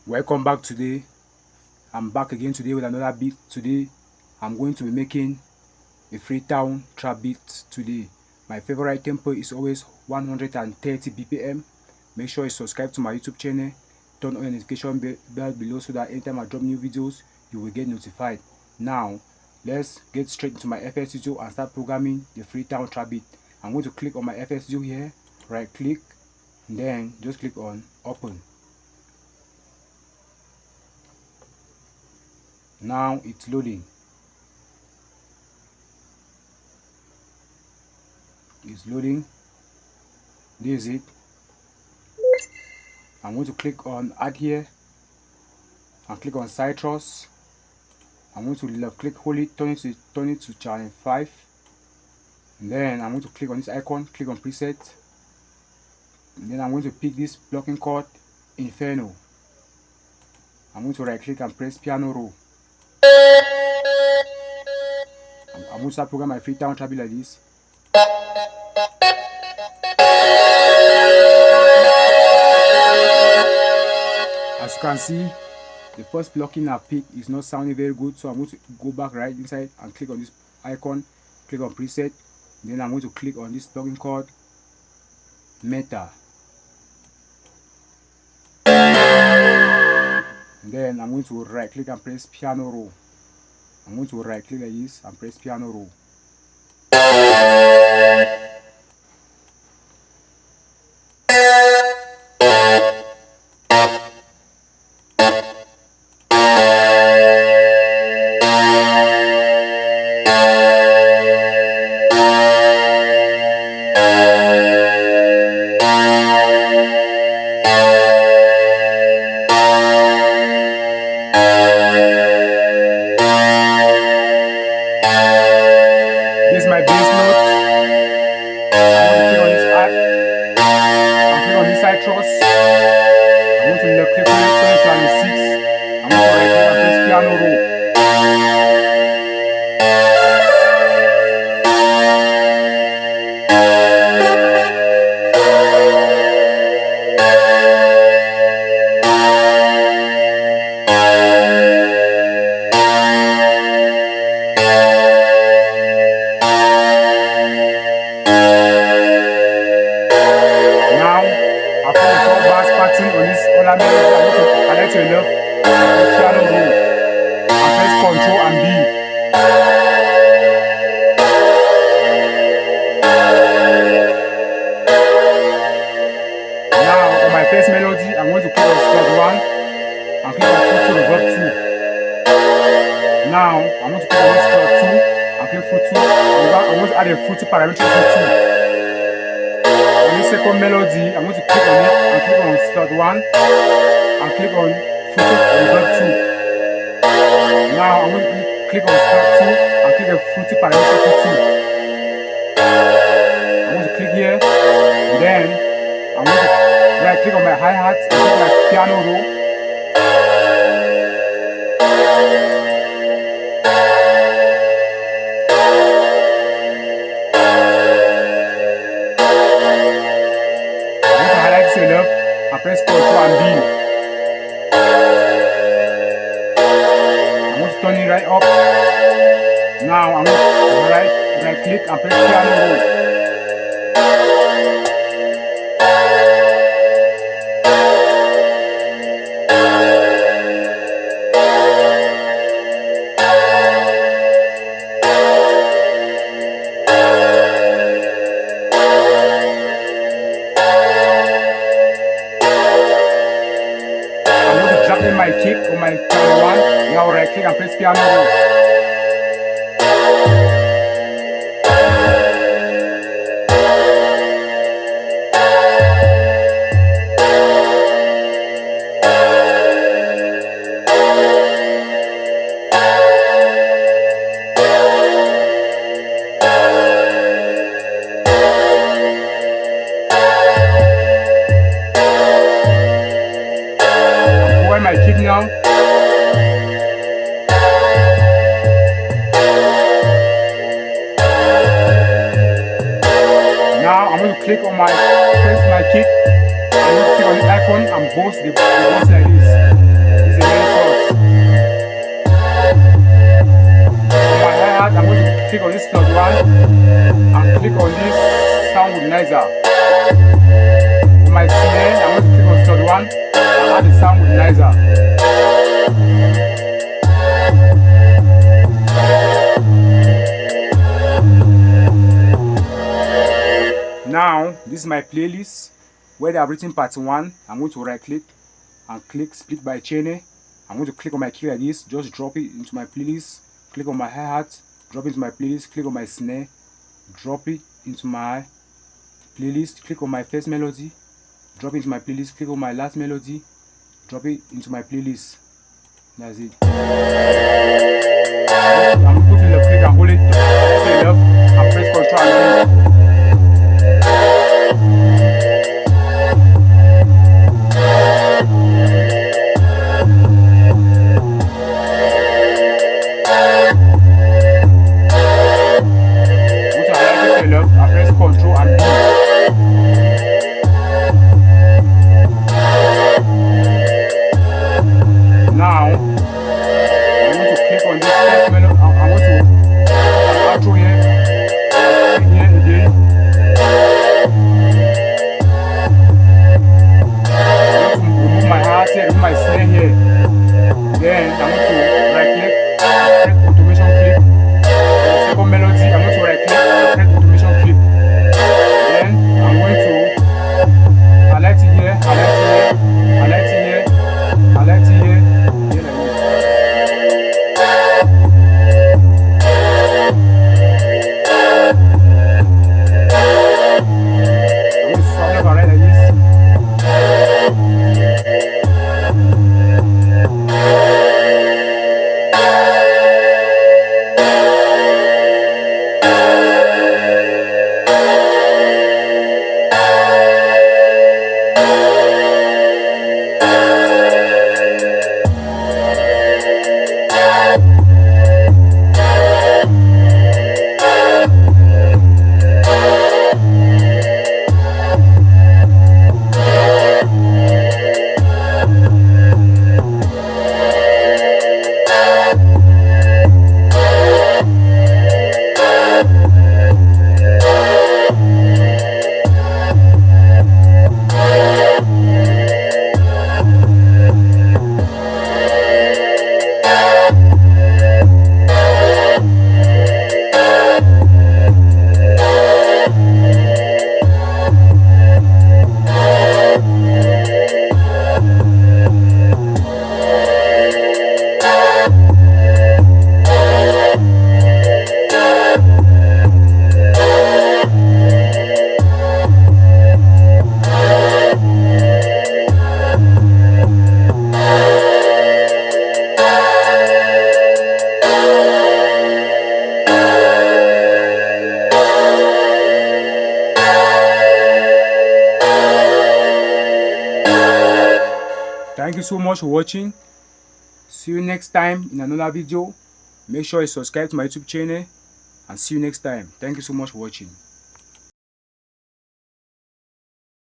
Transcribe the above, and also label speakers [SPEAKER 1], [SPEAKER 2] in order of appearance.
[SPEAKER 1] Welcome back. Today I'm back again today with another beat. Today I'm going to be making a Freetown trap beat. Today my favorite tempo is always 130 bpm. Make sure you subscribe to my YouTube channel, turn on the notification bell below so that anytime I drop new videos you will get notified. Now let's get straight into my FL Studio and start programming the Freetown trap beat. I'm going to click on my FL Studio here, right click, then just click on open. Now it's loading. It's loading. This is it. I'm going to click on add here and click on citrus. I'm going to left click, hold it, turn it to channel 5. And then I'm going to click on this icon, click on preset. And then I'm going to pick this blocking chord Inferno. I'm going to right click and press piano roll. I'm going to start programming my Freetown trap beat like this. As you can see, the first blocking I've picked is not sounding very good, so I'm going to go back right inside and click on this icon, click on preset. Then I'm going to click on this blocking chord Meta. And then I'm going to right click and press piano roll. I'm going to right click like this and press piano roll. This is my bass note. I'm going to click on this add. I'm click on this citrus. I'm going to left click on it, turn it to 6. I'm going to right click and press piano roll. On this I like to left, press piano roll, and press Ctrl and B. Now on my first melody, I'm going to click on start 1 and click on foot to reverb 2. Now I'm going to click on this start 2 and click foot 2. I'm going to add a foot to parametric foot 2. On this second melody, I'm going to click on it and click on start 1 and click on foot to reverb 2. Now I'm going to click on start 2 and click on foot to parametric foot 2. I'm going to click here, and then I'm going to right click on my hi-hat and click on my piano roll. Left and press Ctrl and B. I'm going to turn it right up. Now I'm going to right click and press piano roll. My kick on my channel 1, now right click and press piano roll. My kick now. Now I'm going to click on my kick. I'm going to click on the icon and bounce the bounce like this. click on this plus one and click on this sound organizer. For my snare, I'm going to click on slot one and add the sound organizer. Now, this is my playlist where they have written part 1. I'm going to right click and click split by channel. I'm going to click on my key like this, just drop it into my playlist. Click on my hi-hat, drop it into my playlist. Click on my snare, drop it into my playlist. Click on my first melody, drop it into my playlist. Click on my last melody, drop it into my playlist. That's it. I'm going to left click and hold it to the left and press Ctrl and D. My snare here. Then I'm going to right click and press automation clip. The second melody, I'm going to right click and press automation clip. Then I'm going to highlight it here, highlight it here, highlight it here, highlight it here, here like this. I'm going to swap left and right like this. Thank you so much for watching. See you next time in another video. Make sure you subscribe to my YouTube channel and see you next time. Thank you so much for watching.